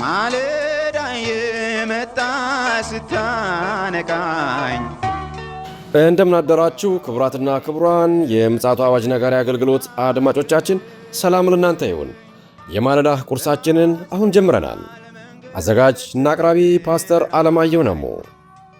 ማለዳ የመጣ ስታነቃኝ እንደምን አደራችሁ ክቡራትና ክቡራን የምፅዓቱ አዋጅ ነጋሪ አገልግሎት አድማጮቻችን፣ ሰላም ለእናንተ ይሁን። የማለዳ ቁርሳችንን አሁን ጀምረናል። አዘጋጅ እና አቅራቢ ፓስተር አለማየሁ ነሞ።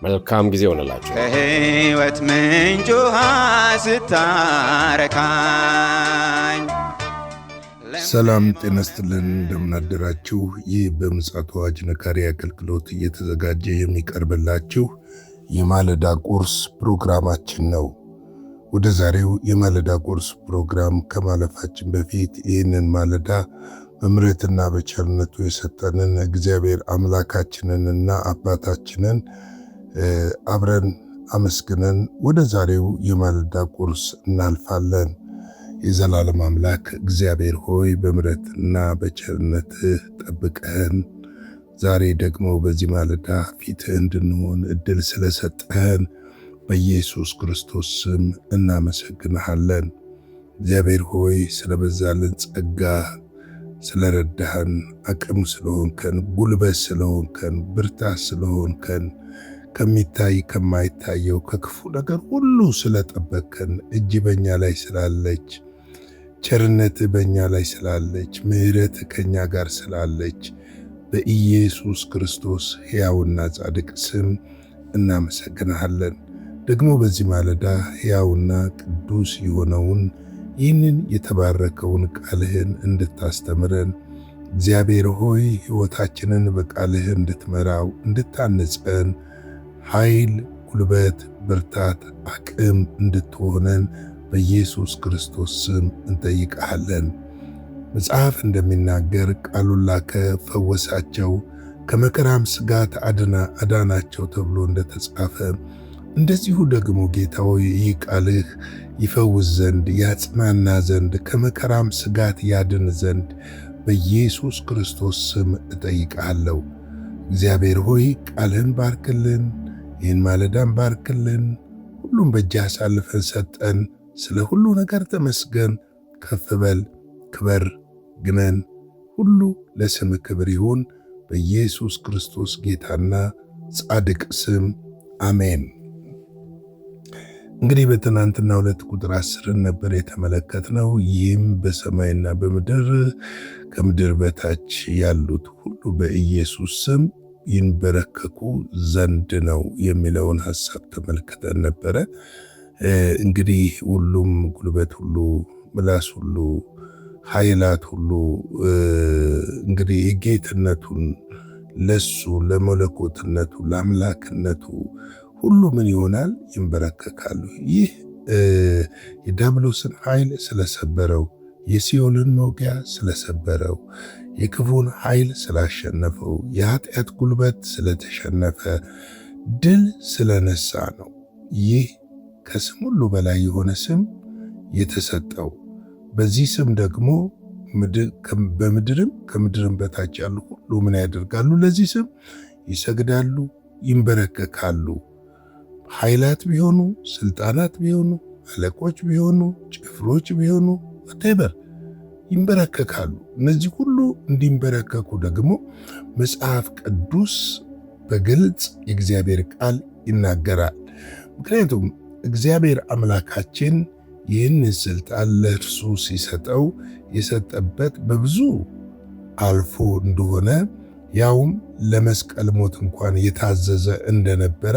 መልካም ጊዜ ሆነላችሁ። ከሕይወት ምንጭ ውሃ ስታረካኝ ሰላም ጤና ይስጥልን። እንደምን አደራችሁ። ይህ በምፅዓቱ አዋጅ ነጋሪ አገልግሎት እየተዘጋጀ የሚቀርብላችሁ የማለዳ ቁርስ ፕሮግራማችን ነው። ወደ ዛሬው የማለዳ ቁርስ ፕሮግራም ከማለፋችን በፊት ይህንን ማለዳ በምሕረትና በቸርነቱ የሰጠንን እግዚአብሔር አምላካችንንና አባታችንን አብረን አመስግነን ወደ ዛሬው የማለዳ ቁርስ እናልፋለን። የዘላለም አምላክ እግዚአብሔር ሆይ በምሕረትና በቸርነትህ ጠብቀህን ዛሬ ደግሞ በዚህ ማለዳ ፊትህ እንድንሆን እድል ስለሰጠህን በኢየሱስ ክርስቶስ ስም እናመሰግንሃለን። እግዚአብሔር ሆይ ስለበዛልን ጸጋ፣ ስለረዳህን፣ አቅም ስለሆንከን፣ ጉልበት ስለሆንከን፣ ብርታት ስለሆንከን፣ ከሚታይ ከማይታየው ከክፉ ነገር ሁሉ ስለጠበቅከን፣ እጅ በእኛ ላይ ስላለች፣ ቸርነት በእኛ ላይ ስላለች፣ ምሕረት ከእኛ ጋር ስላለች በኢየሱስ ክርስቶስ ሕያውና ጻድቅ ስም እናመሰግንሃለን። ደግሞ በዚህ ማለዳ ሕያውና ቅዱስ የሆነውን ይህንን የተባረከውን ቃልህን እንድታስተምረን እግዚአብሔር ሆይ ሕይወታችንን በቃልህ እንድትመራው እንድታንጸን ኃይል፣ ጉልበት፣ ብርታት፣ አቅም እንድትሆነን በኢየሱስ ክርስቶስ ስም እንጠይቅሃለን። መጽሐፍ እንደሚናገር ቃሉን ላከ፣ ፈወሳቸው፣ ከመከራም ስጋት አዳናቸው ተብሎ እንደተጻፈ እንደዚሁ ደግሞ ጌታ ሆይ ይህ ቃልህ ይፈውስ ዘንድ ያጽናና ዘንድ ከመከራም ስጋት ያድን ዘንድ በኢየሱስ ክርስቶስ ስም እጠይቅሃለሁ። እግዚአብሔር ሆይ ቃልህን ባርክልን፣ ይህን ማለዳን ባርክልን። ሁሉም በእጅህ አሳልፈን ሰጠን። ስለ ሁሉ ነገር ተመስገን። ከፍ በል፣ ክበር፣ ግነን። ሁሉ ለስም ክብር ይሁን በኢየሱስ ክርስቶስ ጌታና ጻድቅ ስም አሜን። እንግዲህ በትናንትና 2 ቁጥር 10 ነበር የተመለከትነው። ይህም በሰማይና በምድር ከምድር በታች ያሉት ሁሉ በኢየሱስ ስም ይንበረከኩ ዘንድ ነው የሚለውን ሐሳብ ተመልክተን ነበረ። እንግዲህ ሁሉም ጉልበት ሁሉ፣ ምላስ ሁሉ፣ ኃይላት ሁሉ እንግዲህ የጌትነቱን ለሱ ለመለኮትነቱ ለአምላክነቱ ሁሉ ምን ይሆናል? ይንበረከካሉ። ይህ የዲያብሎስን ኃይል ስለሰበረው፣ የሲኦልን መውጊያ ስለሰበረው፣ የክፉን ኃይል ስላሸነፈው፣ የኃጢአት ጉልበት ስለተሸነፈ፣ ድል ስለነሳ ነው። ይህ ከስም ሁሉ በላይ የሆነ ስም የተሰጠው። በዚህ ስም ደግሞ በምድርም ከምድርም በታች ያሉ ሁሉ ምን ያደርጋሉ? ለዚህ ስም ይሰግዳሉ፣ ይንበረከካሉ። ኃይላት ቢሆኑ፣ ስልጣናት ቢሆኑ፣ አለቆች ቢሆኑ፣ ጭፍሮች ቢሆኑ ወቴበር ይንበረከካሉ። እነዚህ ሁሉ እንዲንበረከኩ ደግሞ መጽሐፍ ቅዱስ በግልጽ የእግዚአብሔር ቃል ይናገራል። ምክንያቱም እግዚአብሔር አምላካችን ይህንን ስልጣን ለእርሱ ሲሰጠው የሰጠበት በብዙ አልፎ እንደሆነ ያውም ለመስቀል ሞት እንኳን የታዘዘ እንደነበረ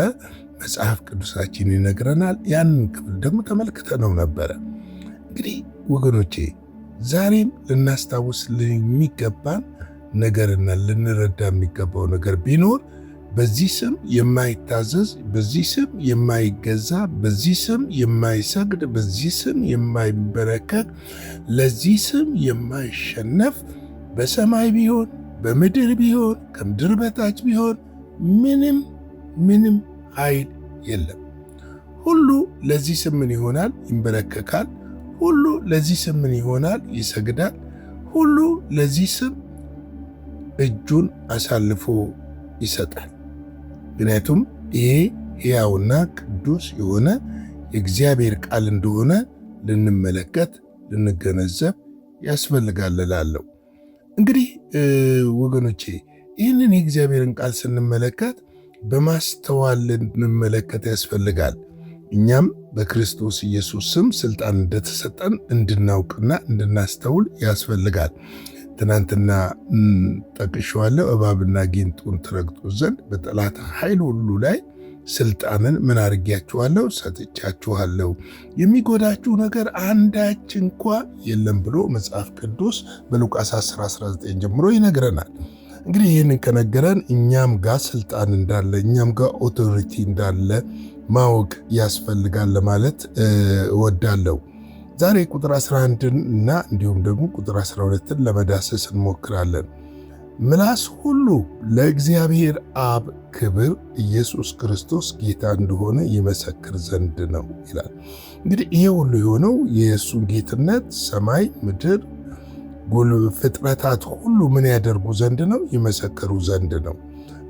መጽሐፍ ቅዱሳችን ይነግረናል። ያንን ክፍል ደግሞ ተመልክተነው ነበረ። እንግዲህ ወገኖቼ ዛሬም ልናስታውስ የሚገባን ነገርና ልንረዳ የሚገባው ነገር ቢኖር በዚህ ስም የማይታዘዝ፣ በዚህ ስም የማይገዛ፣ በዚህ ስም የማይሰግድ፣ በዚህ ስም የማይበረከክ፣ ለዚህ ስም የማይሸነፍ በሰማይ ቢሆን በምድር ቢሆን ከምድር በታች ቢሆን ምንም ኃይል የለም። ሁሉ ለዚህ ስም ምን ይሆናል? ይንበረከካል። ሁሉ ለዚህ ስም ምን ይሆናል? ይሰግዳል። ሁሉ ለዚህ ስም እጁን አሳልፎ ይሰጣል። ምክንያቱም ይሄ ሕያውና ቅዱስ የሆነ የእግዚአብሔር ቃል እንደሆነ ልንመለከት ልንገነዘብ ያስፈልጋል እላለሁ። እንግዲህ ወገኖቼ ይህንን የእግዚአብሔርን ቃል ስንመለከት በማስተዋል ልንመለከት ያስፈልጋል። እኛም በክርስቶስ ኢየሱስ ስም ስልጣን እንደተሰጠን እንድናውቅና እንድናስተውል ያስፈልጋል። ትናንትና ጠቅሼዋለሁ። እባብና ጊንጡን ትረግጡ ዘንድ በጠላት ኃይል ሁሉ ላይ ስልጣንን ምን አድርጌያችኋለሁ? ሰጥቻችኋለሁ። የሚጎዳችሁ ነገር አንዳች እንኳ የለም ብሎ መጽሐፍ ቅዱስ በሉቃስ 10:19 ጀምሮ ይነግረናል። እንግዲህ ይህንን ከነገረን እኛም ጋር ስልጣን እንዳለ፣ እኛም ጋር ኦቶሪቲ እንዳለ ማወቅ ያስፈልጋል ለማለት እወዳለሁ። ዛሬ ቁጥር 11 እና እንዲሁም ደግሞ ቁጥር 12 ለመዳሰስ እንሞክራለን። ምላስ ሁሉ ለእግዚአብሔር አብ ክብር ኢየሱስ ክርስቶስ ጌታ እንደሆነ ይመሰክር ዘንድ ነው ይላል። እንግዲህ ይሄ ሁሉ የሆነው የኢየሱስን ጌትነት ሰማይ ምድር ፍጥረታት ሁሉ ምን ያደርጉ ዘንድ ነው? ይመሰክሩ ዘንድ ነው።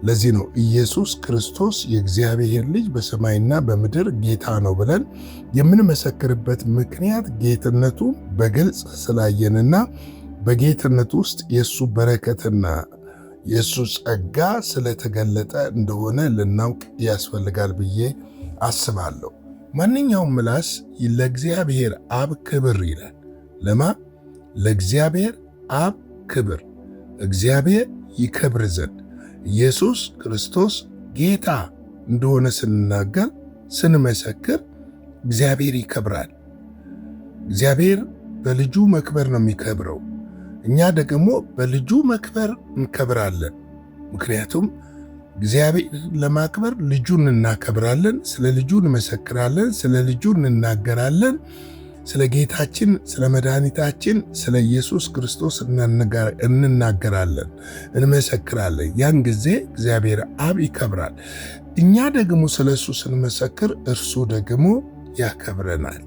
ለዚህ ነው ኢየሱስ ክርስቶስ የእግዚአብሔር ልጅ በሰማይና በምድር ጌታ ነው ብለን የምንመሰክርበት ምክንያት ጌትነቱ በግልጽ ስላየንና በጌትነቱ ውስጥ የእሱ በረከትና የእሱ ጸጋ ስለተገለጠ እንደሆነ ልናውቅ ያስፈልጋል ብዬ አስባለሁ። ማንኛውም ምላስ ለእግዚአብሔር አብ ክብር ይላል። ለማ ለእግዚአብሔር አብ ክብር፣ እግዚአብሔር ይከብር ዘንድ ኢየሱስ ክርስቶስ ጌታ እንደሆነ ስንናገር ስንመሰክር እግዚአብሔር ይከብራል። እግዚአብሔር በልጁ መክበር ነው የሚከብረው። እኛ ደግሞ በልጁ መክበር እንከብራለን። ምክንያቱም እግዚአብሔር ለማክበር ልጁን እናከብራለን፣ ስለ ልጁ እንመሰክራለን፣ ስለ ልጁ እንናገራለን፣ ስለ ጌታችን ስለ መድኃኒታችን ስለ ኢየሱስ ክርስቶስ እንናገራለን፣ እንመሰክራለን። ያን ጊዜ እግዚአብሔር አብ ይከብራል። እኛ ደግሞ ስለ እሱ ስንመሰክር እርሱ ደግሞ ያከብረናል።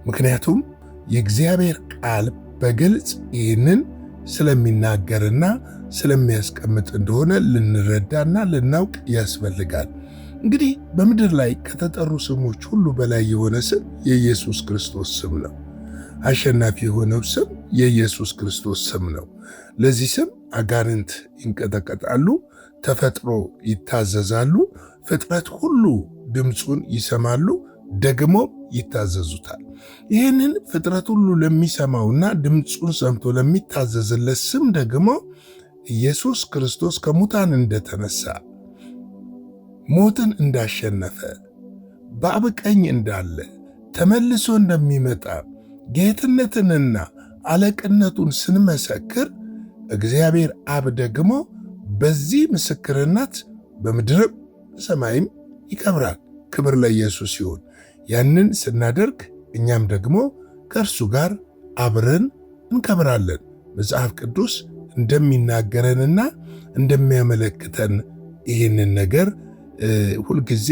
ምክንያቱም የእግዚአብሔር ቃል በግልጽ ይህንን ስለሚናገርና ስለሚያስቀምጥ እንደሆነ ልንረዳና ልናውቅ ያስፈልጋል። እንግዲህ በምድር ላይ ከተጠሩ ስሞች ሁሉ በላይ የሆነ ስም የኢየሱስ ክርስቶስ ስም ነው። አሸናፊ የሆነው ስም የኢየሱስ ክርስቶስ ስም ነው። ለዚህ ስም አጋንንት ይንቀጠቀጣሉ፣ ተፈጥሮ ይታዘዛሉ፣ ፍጥረት ሁሉ ድምፁን ይሰማሉ፣ ደግሞ ይታዘዙታል። ይህንን ፍጥረት ሁሉ ለሚሰማውና ድምፁን ሰምቶ ለሚታዘዝለት ስም ደግሞ ኢየሱስ ክርስቶስ ከሙታን እንደተነሳ፣ ሞትን እንዳሸነፈ፣ በአብ ቀኝ እንዳለ፣ ተመልሶ እንደሚመጣ ጌትነትንና አለቅነቱን ስንመሰክር እግዚአብሔር አብ ደግሞ በዚህ ምስክርነት በምድርም በሰማይም ይከብራል። ክብር ለኢየሱስ ይሁን። ያንን ስናደርግ እኛም ደግሞ ከእርሱ ጋር አብረን እንከብራለን። መጽሐፍ ቅዱስ እንደሚናገረንና እንደሚያመለክተን ይህንን ነገር ሁልጊዜ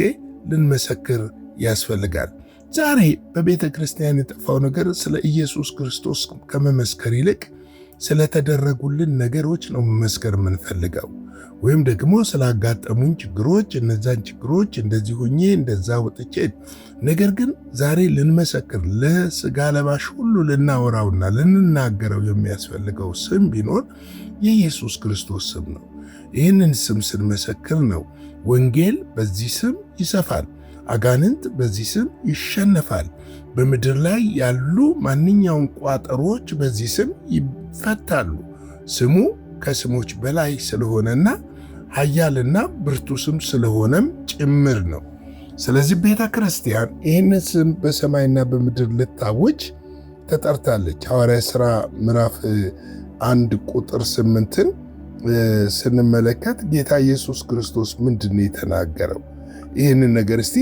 ልንመሰክር ያስፈልጋል። ዛሬ በቤተ ክርስቲያን የጠፋው ነገር ስለ ኢየሱስ ክርስቶስ ከመመስከር ይልቅ ስለተደረጉልን ነገሮች ነው መመስከር የምንፈልገው፣ ወይም ደግሞ ስላጋጠሙኝ ችግሮች፣ እነዛን ችግሮች እንደዚህ ሆኜ እንደዛ ወጥቼ። ነገር ግን ዛሬ ልንመሰክር ለሥጋ ለባሽ ሁሉ ልናወራውና ልንናገረው የሚያስፈልገው ስም ቢኖር የኢየሱስ ክርስቶስ ስም ነው። ይህንን ስም ስንመሰክር ነው ወንጌል በዚህ ስም ይሰፋል፣ አጋንንት በዚህ ስም ይሸነፋል፣ በምድር ላይ ያሉ ማንኛውም ቋጠሮች በዚህ ስም ይፈታሉ። ስሙ ከስሞች በላይ ስለሆነና ኃያልና ብርቱ ስም ስለሆነም ጭምር ነው። ስለዚህ ቤተ ክርስቲያን ይህንን ስም በሰማይና በምድር ልታውጅ ተጠርታለች። ሐዋርያት ሥራ ምዕራፍ 1 ቁጥር 8ን ስንመለከት ጌታ ኢየሱስ ክርስቶስ ምንድን ነው የተናገረው? ይህንን ነገር እስቲ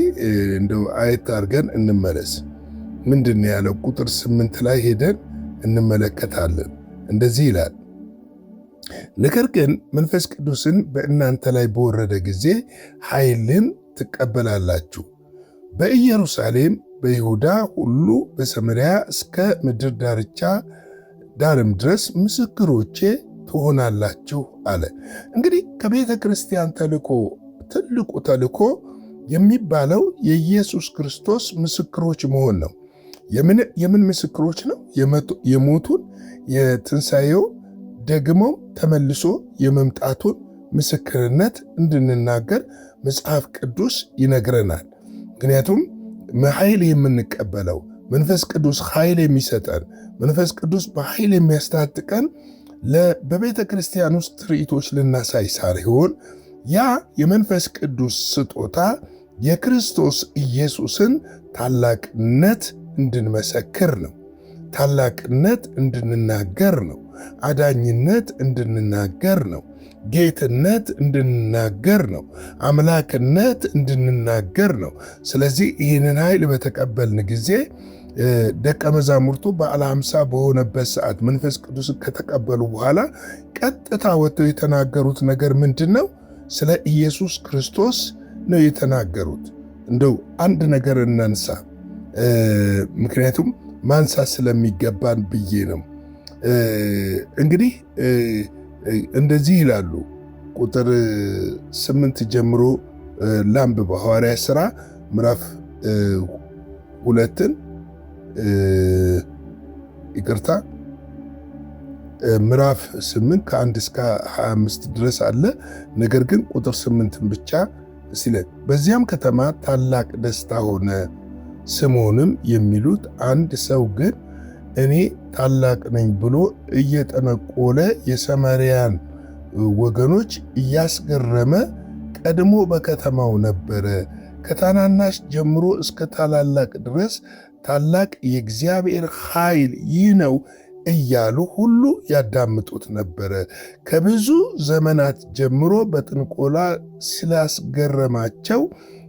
እንደው አየት አድርገን እንመለስ። ምንድን ነው ያለው? ቁጥር 8 ላይ ሄደን እንመለከታለን። እንደዚህ ይላል፣ ነገር ግን መንፈስ ቅዱስን በእናንተ ላይ በወረደ ጊዜ ኃይልን ትቀበላላችሁ፣ በኢየሩሳሌም፣ በይሁዳ ሁሉ፣ በሰማርያ እስከ ምድር ዳርቻ ዳርም ድረስ ምስክሮቼ ትሆናላችሁ አለ። እንግዲህ ከቤተ ክርስቲያን ተልኮ ትልቁ ተልኮ የሚባለው የኢየሱስ ክርስቶስ ምስክሮች መሆን ነው። የምን ምስክሮች ነው? የሞቱን፣ የትንሣኤውን፣ ደግሞ ተመልሶ የመምጣቱን ምስክርነት እንድንናገር መጽሐፍ ቅዱስ ይነግረናል። ምክንያቱም ኃይል የምንቀበለው መንፈስ ቅዱስ ኃይል የሚሰጠን መንፈስ ቅዱስ በኃይል የሚያስታጥቀን በቤተ ክርስቲያን ውስጥ ትርኢቶች ልናሳይ ሳይሆን ያ የመንፈስ ቅዱስ ስጦታ የክርስቶስ ኢየሱስን ታላቅነት እንድንመሰክር ነው። ታላቅነት እንድንናገር ነው። አዳኝነት እንድንናገር ነው። ጌትነት እንድንናገር ነው። አምላክነት እንድንናገር ነው። ስለዚህ ይህንን ኃይል በተቀበልን ጊዜ ደቀ መዛሙርቱ በዓለ ሃምሳ በሆነበት ሰዓት መንፈስ ቅዱስ ከተቀበሉ በኋላ ቀጥታ ወጥተው የተናገሩት ነገር ምንድን ነው? ስለ ኢየሱስ ክርስቶስ ነው የተናገሩት። እንደው አንድ ነገር እናንሳ፣ ምክንያቱም ማንሳት ስለሚገባን ብዬ ነው። እንግዲህ እንደዚህ ይላሉ። ቁጥር 8 ጀምሮ ላንብብ። በሐዋርያት ሥራ ምዕራፍ 2 ይቅርታ ምዕራፍ 8 ከ1 እስከ 25 ድረስ አለ። ነገር ግን ቁጥር 8ን ብቻ ሲለን በዚያም ከተማ ታላቅ ደስታ ሆነ። ስምዖንም የሚሉት አንድ ሰው ግን እኔ ታላቅ ነኝ ብሎ እየጠነቆለ የሰማርያን ወገኖች እያስገረመ ቀድሞ በከተማው ነበረ። ከታናናሽ ጀምሮ እስከ ታላላቅ ድረስ ታላቅ የእግዚአብሔር ኃይል ይህ ነው እያሉ ሁሉ ያዳምጡት ነበረ። ከብዙ ዘመናት ጀምሮ በጥንቆላ ስላስገረማቸው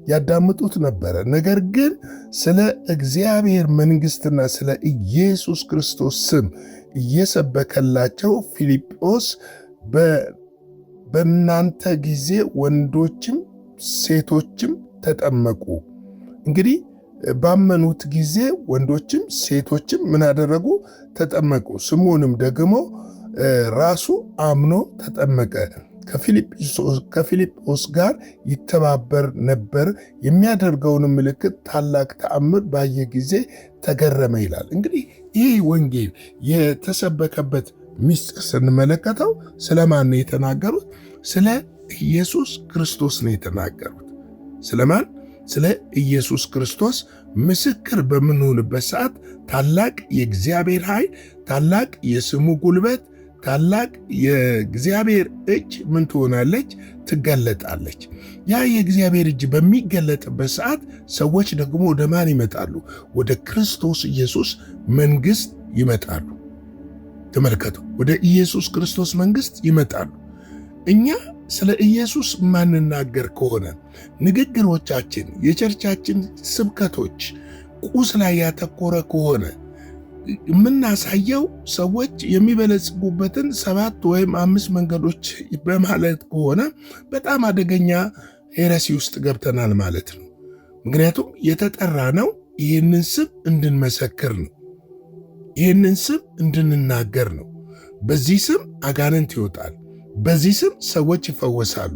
ያዳምጡት ነበረ። ነገር ግን ስለ እግዚአብሔር መንግሥትና ስለ ኢየሱስ ክርስቶስ ስም እየሰበከላቸው ፊልጶስ በእናንተ ጊዜ ወንዶችም ሴቶችም ተጠመቁ። እንግዲህ ባመኑት ጊዜ ወንዶችም ሴቶችም ምን አደረጉ? ተጠመቁ። ስምዖንም ደግሞ ራሱ አምኖ ተጠመቀ። ከፊልጶስ ጋር ይተባበር ነበር። የሚያደርገውን ምልክት ታላቅ ተአምር ባየ ጊዜ ተገረመ ይላል። እንግዲህ ይህ ወንጌል የተሰበከበት ምስጢር ስንመለከተው ስለማን ነው የተናገሩት? ስለ ኢየሱስ ክርስቶስ ነው የተናገሩት። ስለማን? ስለ ኢየሱስ ክርስቶስ ምስክር በምንሆንበት ሰዓት ታላቅ የእግዚአብሔር ኃይል፣ ታላቅ የስሙ ጉልበት፣ ታላቅ የእግዚአብሔር እጅ ምን ትሆናለች? ትገለጣለች። ያ የእግዚአብሔር እጅ በሚገለጥበት ሰዓት ሰዎች ደግሞ ወደ ማን ይመጣሉ? ወደ ክርስቶስ ኢየሱስ መንግሥት ይመጣሉ። ተመልከቱ፣ ወደ ኢየሱስ ክርስቶስ መንግሥት ይመጣሉ። እኛ ስለ ኢየሱስ ማንናገር ከሆነ ንግግሮቻችን፣ የቸርቻችን ስብከቶች ቁስ ላይ ያተኮረ ከሆነ የምናሳየው ሰዎች የሚበለጽጉበትን 7 ወይም 5 መንገዶች በማለት ከሆነ በጣም አደገኛ ሄረሲ ውስጥ ገብተናል ማለት ነው። ምክንያቱም የተጠራ ነው ይህንን ስም እንድንመሰክር ነው። ይህንን ስም እንድንናገር ነው። በዚህ ስም አጋንንት ይወጣል። በዚህ ስም ሰዎች ይፈወሳሉ።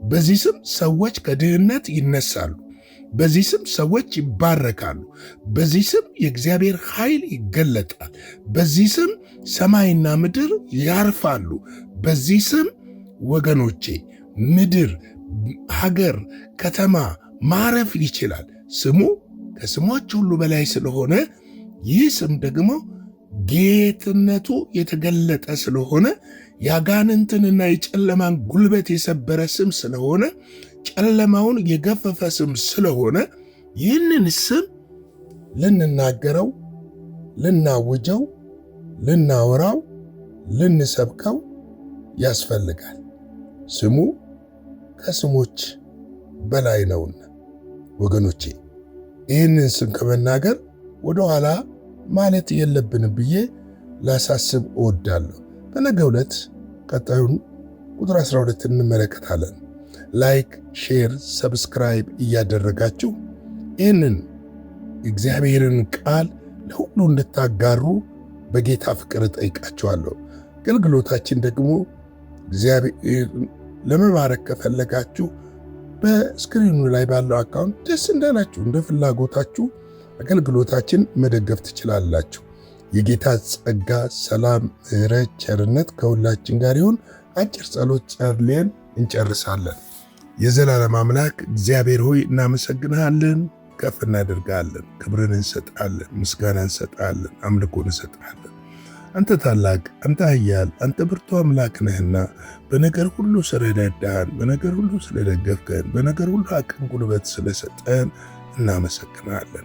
በዚህ ስም ሰዎች ከድህነት ይነሳሉ። በዚህ ስም ሰዎች ይባረካሉ። በዚህ ስም የእግዚአብሔር ኃይል ይገለጣል። በዚህ ስም ሰማይና ምድር ያርፋሉ። በዚህ ስም ወገኖቼ ምድር፣ ሀገር፣ ከተማ ማረፍ ይችላል። ስሙ ከስሞች ሁሉ በላይ ስለሆነ ይህ ስም ደግሞ ጌትነቱ የተገለጠ ስለሆነ የአጋንንትንና የጨለማን ጉልበት የሰበረ ስም ስለሆነ ጨለማውን የገፈፈ ስም ስለሆነ ይህንን ስም ልንናገረው፣ ልናውጀው፣ ልናወራው፣ ልንሰብከው ያስፈልጋል። ስሙ ከስሞች በላይ ነውና ወገኖቼ ይህንን ስም ከመናገር ወደኋላ ማለት የለብንም ብዬ ላሳስብ እወዳለሁ። በነገው ዕለት ቀጣዩን ቁጥር 12 እንመለከታለን። ላይክ፣ ሼር፣ ሰብስክራይብ እያደረጋችሁ ይህንን እግዚአብሔርን ቃል ለሁሉ እንድታጋሩ በጌታ ፍቅር እጠይቃችኋለሁ። አገልግሎታችን ደግሞ እግዚአብሔር ለመባረክ ከፈለጋችሁ በስክሪኑ ላይ ባለው አካውንት ደስ እንዳላችሁ እንደ ፍላጎታችሁ አገልግሎታችን መደገፍ ትችላላችሁ። የጌታ ጸጋ፣ ሰላም፣ ምሕረት፣ ቸርነት ከሁላችን ጋር ይሁን። አጭር ጸሎት ጸልየን እንጨርሳለን። የዘላለም አምላክ እግዚአብሔር ሆይ እናመሰግንሃለን፣ ከፍ እናደርጋለን፣ ክብርን እንሰጣለን፣ ምስጋና እንሰጣለን፣ አምልኮን እንሰጣለን። አንተ ታላቅ፣ አንተ ኃያል፣ አንተ ብርቱ አምላክ ነህና በነገር ሁሉ ስለረዳህን፣ በነገር ሁሉ ስለደገፍከን፣ በነገር ሁሉ አቅም ጉልበት ስለሰጠን እናመሰግናለን።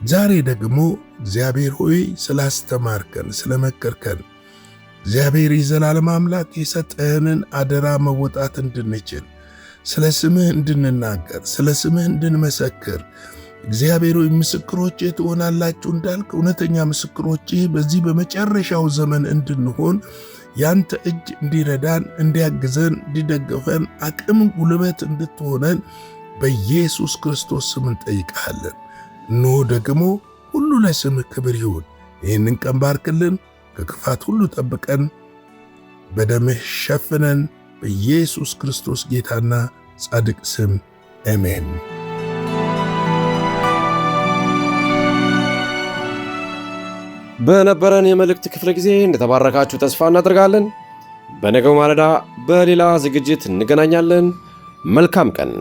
ዛሬ ደግሞ እግዚአብሔር ሆይ ስላስተማርከን፣ ስለመከርከን እግዚአብሔር የዘላለም አምላክ የሰጠህንን አደራ መወጣት እንድንችል ስለ ስምህ እንድንናገር ስለ ስምህ እንድንመሰክር እግዚአብሔር ሆይ ምስክሮቼ ትሆናላችሁ እንዳልክ እውነተኛ ምስክሮቼ በዚህ በመጨረሻው ዘመን እንድንሆን ያንተ እጅ እንዲረዳን እንዲያግዘን እንዲደገፈን አቅም ጉልበት እንድትሆነን በኢየሱስ ክርስቶስ ስም እንጠይቃለን። እነሆ ደግሞ ሁሉ ለስምህ ክብር ይሁን። ይህንን ቀን ባርክልን፣ ከክፋት ሁሉ ጠብቀን፣ በደምህ ሸፍነን፣ በኢየሱስ ክርስቶስ ጌታና ጻድቅ ስም አሜን። በነበረን የመልእክት ክፍለ ጊዜ እንደተባረካችሁ ተስፋ እናደርጋለን። በነገው ማለዳ በሌላ ዝግጅት እንገናኛለን። መልካም ቀን።